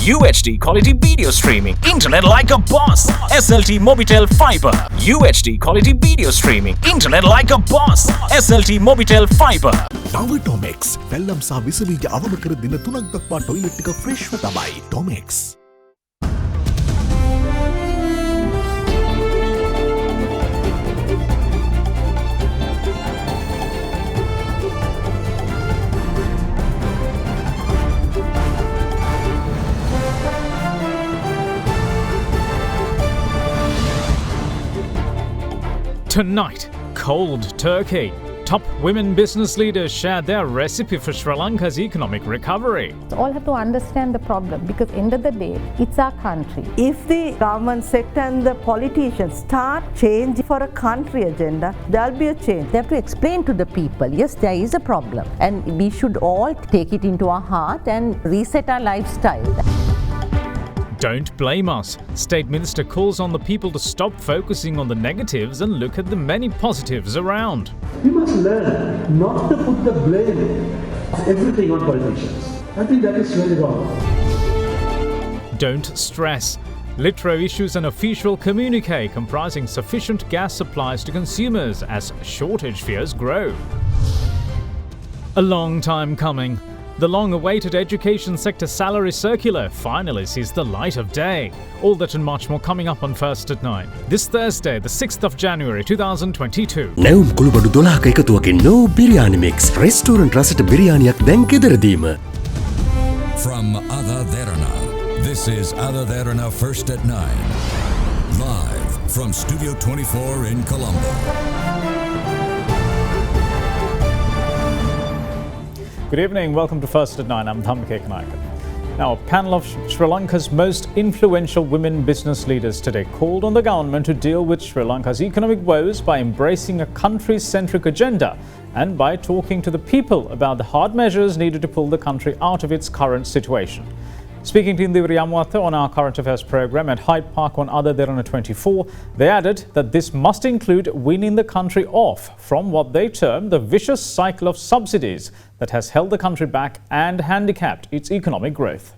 UHD quality video streaming, internet like a boss. SLT Mobitel Fiber. UHD quality video streaming, internet like a boss. SLT Mobitel Fiber. නව ටොමෙක්ස් වැල්ලම් සහ විසබීජ අවම කර දින 3ක් දක්වා toilet එක ෆ්‍රෙෂ්ව තමයි ටොමෙක්ස්. Tonight, cold turkey. Top women business leaders share their recipe for Sri Lanka's economic recovery. All have to understand the problem because end of the day, it's our country. If the government sector and the politicians start change for a country agenda, there'll be a change. They have to explain to the people, yes, there is a problem and we should all take it into our heart and reset our lifestyle. Don't blame us. State Minister calls on the people to stop focusing on the negatives and look at the many positives around. We must learn not to put the blame of everything on politicians. I think that is really wrong. Don't stress. Litro issues an official communique comprising sufficient gas supplies to consumers as shortage fears grow. A long time coming. The long-awaited education sector salary circular finally sees the light of day. All that and much more coming up on First at 9. This Thursday, the 6th of January 2022. නැවුම් කුළුබඩු 12ක එකතුවකින් no biryani mix. Restaurant රසට බිරියානියක් දැන් ගෙදරදීම. From AdaDerana, this is AdaDerana First at 9. Live from Studio 24 in Colombo. Good evening, welcome to First at 9. I'm Dhammike Kanayaka. Now, a panel of Sri Lanka's most influential women business leaders today called on the government to deal with Sri Lanka's economic woes by embracing a country-centric agenda and by talking to the people about the hard measures needed to pull the country out of its current situation. Speaking to Indiviri Amwatha on our current affairs program at Hyde Park on AdaDerana 24, they added that this must include weaning the country off from what they term the vicious cycle of subsidies that has held the country back and handicapped its economic growth.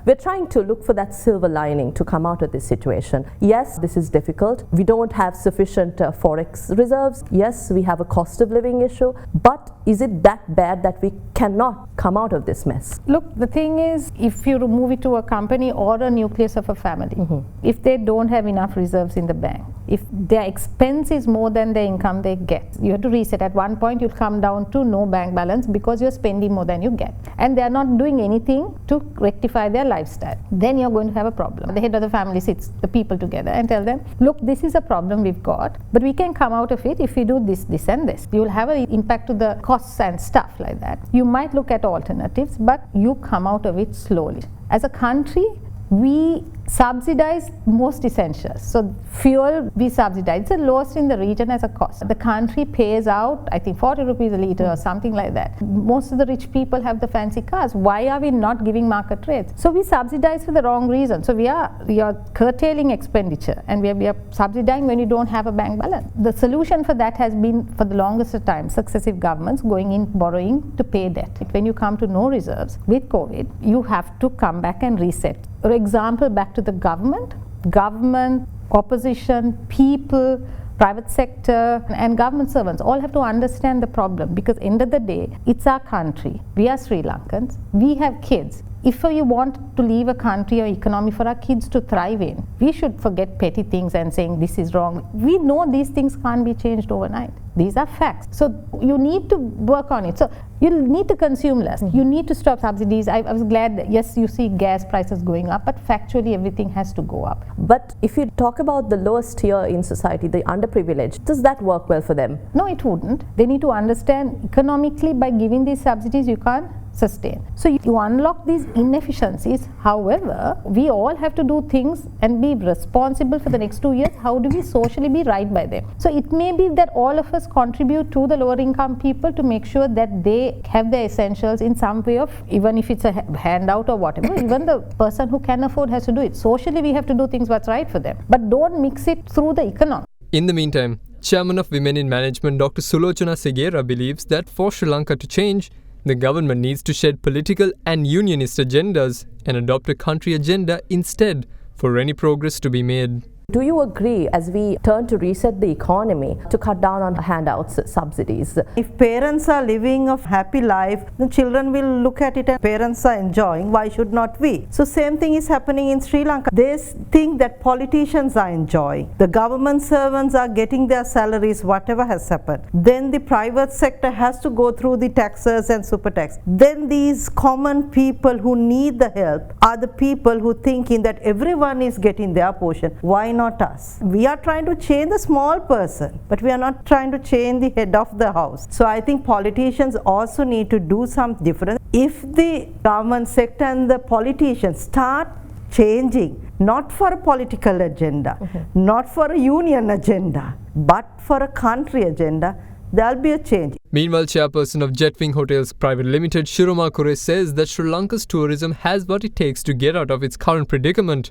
We're trying to look for that silver lining to come out of this situation. Yes, this is difficult. We don't have sufficient forex reserves. Yes, we have a cost of living issue. But is it that bad that we cannot come out of this mess? Look, the thing is, if you remove it to a company or a nucleus of a family, if they don't have enough reserves in the bank, if their expense is more than the income they get, you have to reset. At one point, you'll come down to no bank balance because you're spending more than you get. And they're not doing anything to rectify their lifestyle. Then you're going to have a problem. The head of the family sits the people together and tell them, look, this is a problem we've got, but we can come out of it if we do this, this and this. You'll have an impact to the costs and stuff like that. You might look at alternatives, but you come out of it slowly. As a country, we subsidize most essentials. So fuel we subsidize. It's the lowest in the region as a cost. The country pays out, I think, 40 rupees a litre or something like that. Most of the rich people have the fancy cars. Why are we not giving market rates? So we subsidize for the wrong reason. So we are curtailing expenditure and we are subsidizing when you don't have a bank balance. The solution for that has been, for the longest time, successive governments going in borrowing to pay debt. When you come to no reserves with COVID, you have to come back and reset. For example, back to the government, opposition, people, private sector and government servants all have to understand the problem because end of the day, it's our country. We are Sri Lankans. We have kids. If you want to leave a country or economy for our kids to thrive in, we should forget petty things and saying this is wrong. We know these things can't be changed overnight. These are facts. So you need to work on it. So you need to consume less. You need to stop subsidies. I was glad that, yes, you see gas prices going up, but factually everything has to go up. But if you talk about the lowest tier in society, the underprivileged, does that work well for them? No, it wouldn't. They need to understand economically by giving these subsidies you can't sustain. So you unlock these inefficiencies. However, we all have to do things and be responsible for the next 2 years. How do we socially be right by them? So it may be that all of us contribute to the lower income people to make sure that they have their essentials in some way of, even if it's a handout or whatever, even the person who can afford has to do it. Socially we have to do things what's right for them. But don't mix it through the economy. In the meantime, Chairman of Women in Management Dr. Sulochana Segera believes that for Sri Lanka to change, The government needs to shed political and unionist agendas and adopt a country agenda instead for any progress to be made. Do you agree, as we turn to reset the economy, to cut down on handouts, subsidies? If parents are living a happy life, the children will look at it and parents are enjoying, why should not we? So same thing is happening in Sri Lanka. They think that politicians are enjoying. The government servants are getting their salaries, whatever has happened. Then the private sector has to go through the taxes and super tax. Then these common people who need the help are the people who thinking that everyone is getting their portion. Why not us? We are trying to change the small person, but we are not trying to change the head of the house. So I think politicians also need to do something different. If the government sector and the politicians start changing, not for a political agenda, not for a union agenda, but for a country agenda, there will be a change. Meanwhile, chairperson of Jetwing Hotels Private Limited, Shiroma Kure, says that Sri Lanka's tourism has what it takes to get out of its current predicament.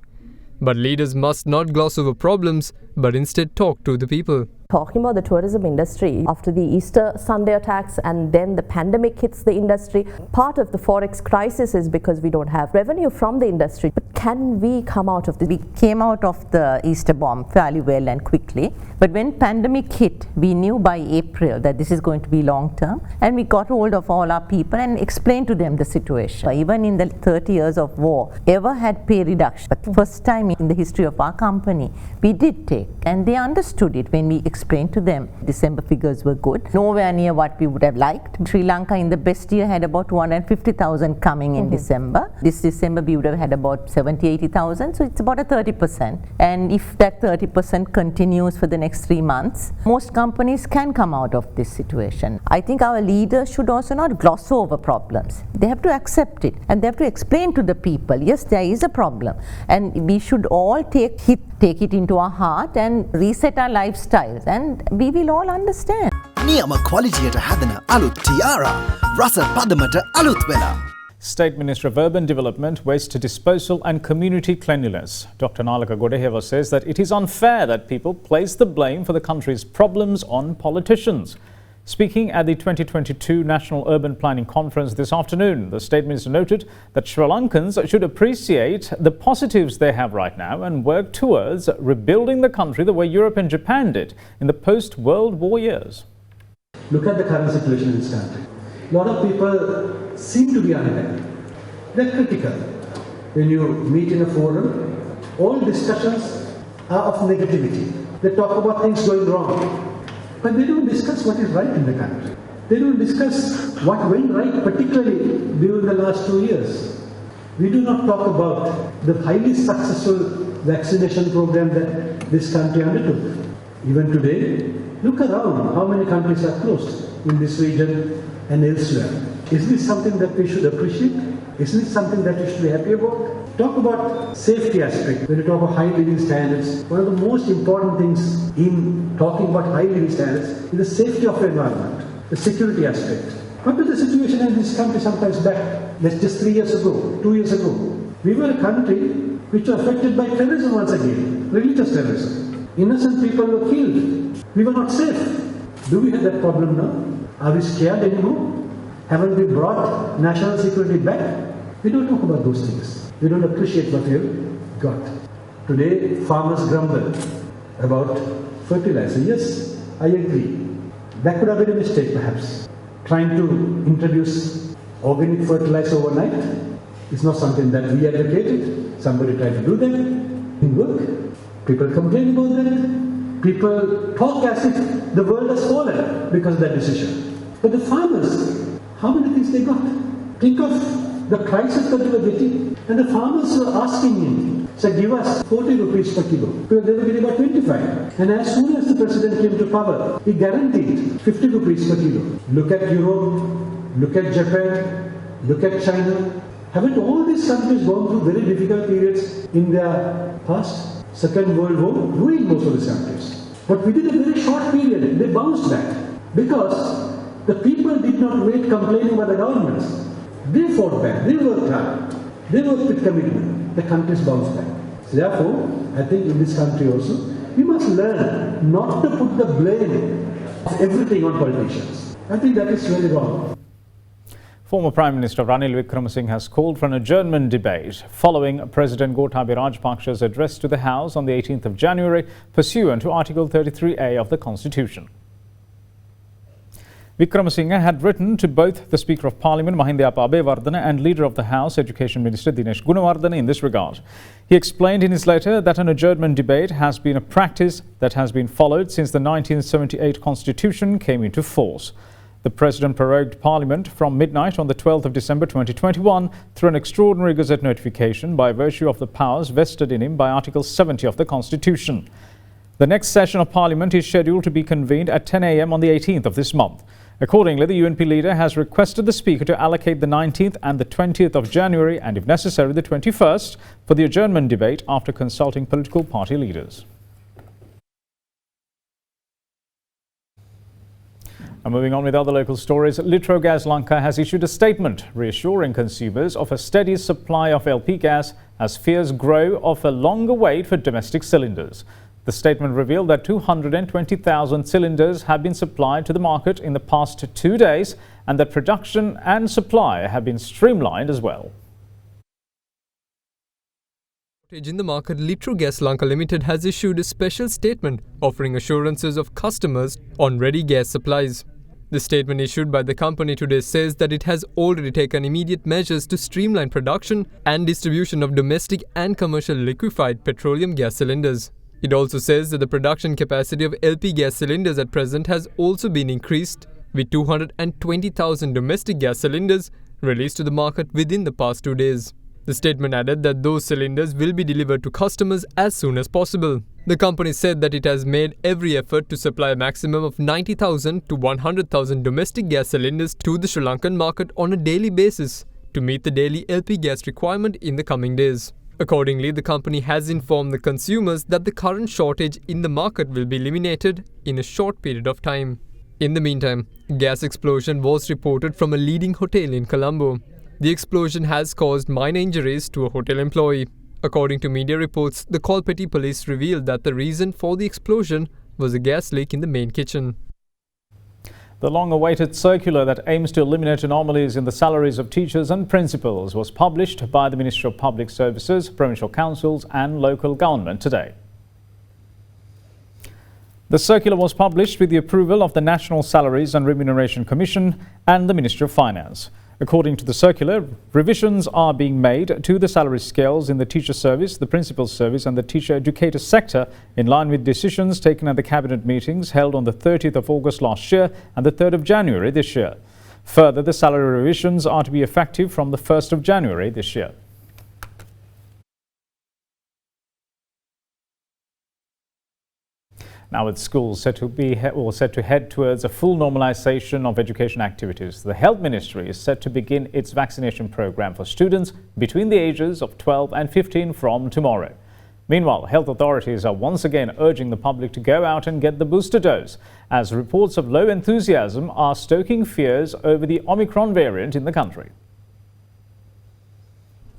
But leaders must not gloss over problems, but instead talk to the people. Talking about the tourism industry, after the Easter Sunday attacks and then the pandemic hits the industry, part of the forex crisis is because we don't have revenue from the industry. But can we come out of this? We came out of the Easter bomb fairly well and quickly. But when pandemic hit, we knew by April that this is going to be long term. And we got hold of all our people and explained to them the situation. Even in the 30 years of war, ever had pay reduction. But first time in the history of our company, we did take. And they understood it when we explained to them. December figures were good, nowhere near what we would have liked. Sri Lanka in the best year had about 250,000 coming in December. This December we would have had about 70-80,000, so it's about a 30%. And if that 30% continues for the next 3 months, most companies can come out of this situation. I think our leaders should also not gloss over problems. They have to accept it and they have to explain to the people, yes, there is a problem, and we should all take it into our heart and reset our lifestyles, and we will all understand. නියම ක්වලිටියට හැදෙන අලුත් ටියාරා රස පදමට අලුත් වෙලා. State Minister of Urban Development, Waste Disposal and Community Cleanliness, Dr. Nalaka Godeheva, says that it is unfair that people place the blame for the country's problems on politicians. Speaking at the 2022 National Urban Planning Conference this afternoon, the State Minister noted that Sri Lankans should appreciate the positives they have right now and work towards rebuilding the country the way Europe and Japan did in the post-World War years. Look at the current situation in this country. A lot of people seem to be unhappy. They're critical. When you meet in a forum, all discussions are of negativity. They talk about things going wrong. But they don't discuss what is right in the country. They don't discuss what went right, particularly during the last 2 years. We do not talk about the highly successful vaccination program that this country undertook. Even today, look around how many countries are closed in this region and elsewhere. Is this something that we should appreciate? Is this something that we should be happy about? Talk about safety aspect. When you talk about high living standards, one of the most important things in talking about high living standards is the safety of the environment, the security aspect. What was the situation in this country sometimes back? That's just 3 years ago, 2 years ago. We were a country which was affected by terrorism once again, religious terrorism. Innocent people were killed. We were not safe. Do we have that problem now? Are we scared anymore? Haven't we brought national security back? We don't talk about those things. We don't appreciate what we've got. Today, farmers grumble about fertilizer. Yes, I agree. That could have been a mistake perhaps. Trying to introduce organic fertilizer overnight is not something that we advocated. Somebody tried to do that. It didn't work. People complain about that. People talk as if the world has fallen because of that decision. But the farmers, how many things they got? Think of the prices that they were getting. And the farmers were asking him, so give us 40 rupees per kilo. Because they were getting about 25. And as soon as the president came to power, he guaranteed 50 rupees per kilo. Look at Europe, look at Japan, look at China. Haven't all these countries gone through very difficult periods in their past? Second World War ruined most of these countries. But within a very short period, they bounced back. Because the people did not wait complaining about the governments. They fought back, they worked hard, they worked with commitment. The countries bounced back. So therefore, I think in this country also, we must learn not to put the blame of everything on politicians. I think that is really wrong. Former Prime Minister Ranil Wickremesinghe has called for an adjournment debate following President Gotabaya Rajapaksa's address to the House on the 18th of January, pursuant to Article 33A of the Constitution. Wickremesinghe had written to both the Speaker of Parliament Mahinda Abeyewardene and Leader of the House Education Minister Dinesh Gunawardene in this regard. He explained in his letter that an adjournment debate has been a practice that has been followed since the 1978 Constitution came into force. The President prorogued Parliament from midnight on the 12th of December 2021 through an extraordinary Gazette notification by virtue of the powers vested in him by Article 70 of the Constitution. The next session of Parliament is scheduled to be convened at 10 a.m. on the 18th of this month. Accordingly, the UNP leader has requested the Speaker to allocate the 19th and the 20th of January and, if necessary, the 21st for the adjournment debate after consulting political party leaders. And moving on with other local stories, Litrogas Lanka has issued a statement reassuring consumers of a steady supply of LP gas as fears grow of a longer wait for domestic cylinders. The statement revealed that 220,000 cylinders have been supplied to the market in the past 2 days and that production and supply have been streamlined as well. In the market, Litrogas Lanka Limited has issued a special statement offering assurances of customers on ready gas supplies. The statement issued by the company today says that it has already taken immediate measures to streamline production and distribution of domestic and commercial liquefied petroleum gas cylinders. It also says that the production capacity of LP gas cylinders at present has also been increased, with 220,000 domestic gas cylinders released to the market within the past 2 days. The statement added that those cylinders will be delivered to customers as soon as possible. The company said that it has made every effort to supply a maximum of 90,000 to 100,000 domestic gas cylinders to the Sri Lankan market on a daily basis to meet the daily LP gas requirement in the coming days. Accordingly, the company has informed the consumers that the current shortage in the market will be eliminated in a short period of time. In the meantime, a gas explosion was reported from a leading hotel in Colombo. The explosion has caused minor injuries to a hotel employee. According to media reports, the Kolpeti police revealed that the reason for the explosion was a gas leak in the main kitchen. The long-awaited circular that aims to eliminate anomalies in the salaries of teachers and principals was published by the Ministry of Public Services, provincial councils and local government today. The circular was published with the approval of the National Salaries and Remuneration Commission and the Ministry of Finance. According to the circular, revisions are being made to the salary scales in the teacher service, the principal service and the teacher-educator sector in line with decisions taken at the cabinet meetings held on the 30th of August last year and the 3rd of January this year. Further, the salary revisions are to be effective from the 1st of January this year. Now, with schools set to head towards a full normalization of education activities, the Health Ministry is set to begin its vaccination program for students between the ages of 12 and 15 from tomorrow. Meanwhile, health authorities are once again urging the public to go out and get the booster dose, as reports of low enthusiasm are stoking fears over the Omicron variant in the country.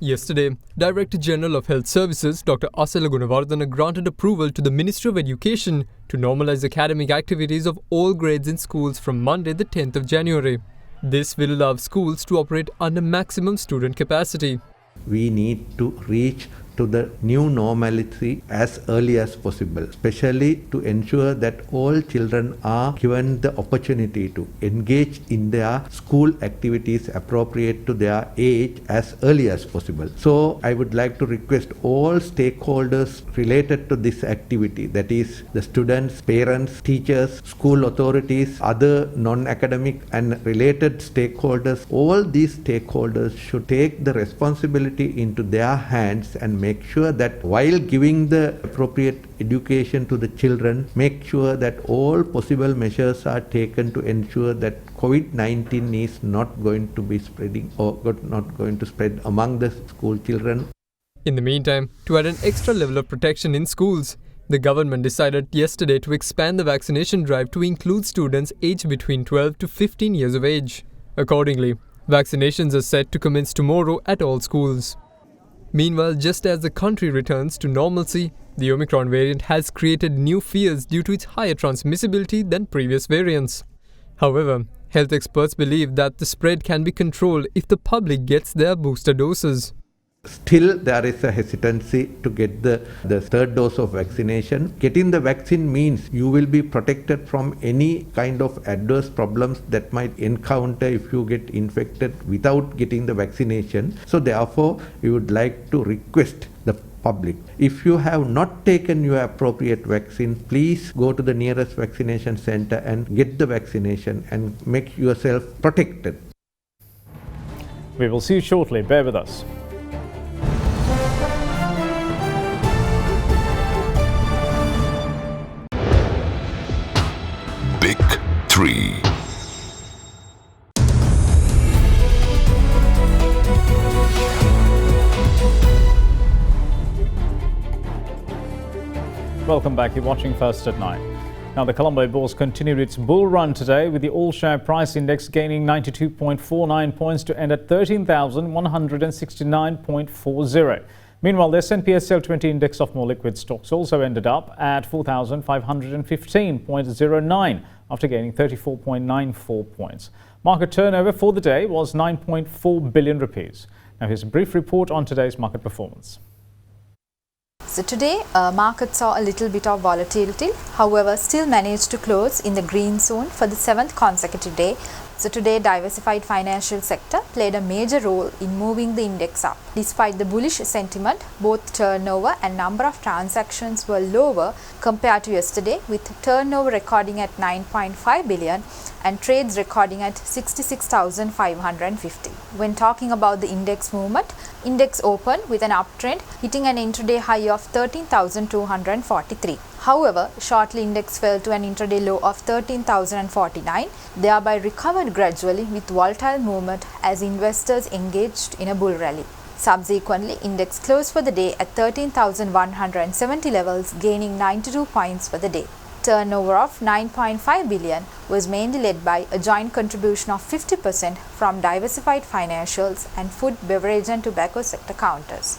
Yesterday, Director General of Health Services Dr. Asela Gunawardene granted approval to the Ministry of Education to normalise academic activities of all grades in schools from Monday the 10th of January. This will allow schools to operate under maximum student capacity. We need to reach to the new normality as early as possible, especially to ensure that all children are given the opportunity to engage in their school activities appropriate to their age as early as possible. So I would like to request all stakeholders related to this activity, that is the students, parents, teachers, school authorities, other non-academic and related stakeholders, all these stakeholders should take the responsibility into their hands and make sure that while giving the appropriate education to the children, make sure that all possible measures are taken to ensure that COVID-19 is not going to be spreading or not going to spread among the school children. In the meantime, to add an extra level of protection in schools, the government decided yesterday to expand the vaccination drive to include students aged between 12 to 15 years of age. Accordingly, vaccinations are set to commence tomorrow at all schools. Meanwhile, just as the country returns to normalcy, the Omicron variant has created new fears due to its higher transmissibility than previous variants. However, Health experts believe that the spread can be controlled if the public gets their booster doses. Still, there is a hesitancy to get the third dose of vaccination. Getting the vaccine means you will be protected from any kind of adverse problems that might encounter if you get infected without getting the vaccination. So therefore, we would like to request the public, if you have not taken your appropriate vaccine, please go to the nearest vaccination center and get the vaccination and make yourself protected. We will see you shortly. Bear with us. Big 3. Welcome back. You're watching First at 9. Now, the Colombo Bourse continued its bull run today with the all-share price index gaining 92.49 points to end at 13,169.40. Meanwhile, the S&P SL 20 index of more liquid stocks also ended up at 4,515.09 after gaining 34.94 points. Market turnover for the day was 9.4 billion rupees. Now, here's a brief report on today's market performance. So today, markets saw a little bit of volatility, however, still managed to close in the green zone for the 7th consecutive day. So today, diversified financial sector played a major role in moving the index up. Despite the bullish sentiment, both turnover and number of transactions were lower compared to yesterday, with turnover recording at 9.5 billion and trades recording at 66,550. When talking about the index movement, index opened with an uptrend, hitting an intraday high of 13,243. However, shortly index fell to an intraday low of 13,049, thereby recovered gradually with volatile movement as investors engaged in a bull rally. Subsequently, index closed for the day at 13,170 levels, gaining 92 points for the day. Turnover of 9.5 billion was mainly led by a joint contribution of 50% from diversified financials and food, beverage and tobacco sector counters.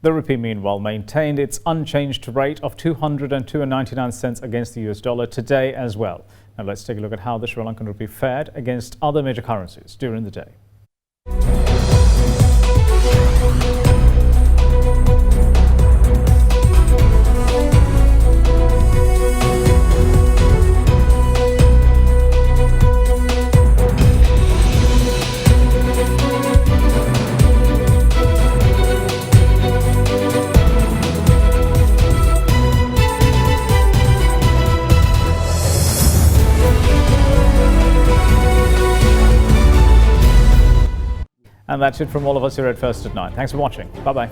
The rupee, meanwhile, maintained its unchanged rate of 202.99 cents against the US dollar today as well. Now let's take a look at how the Sri Lankan rupee fared against other major currencies during the day. And that's it from all of us here at First at 9. Thanks for watching. Bye-bye.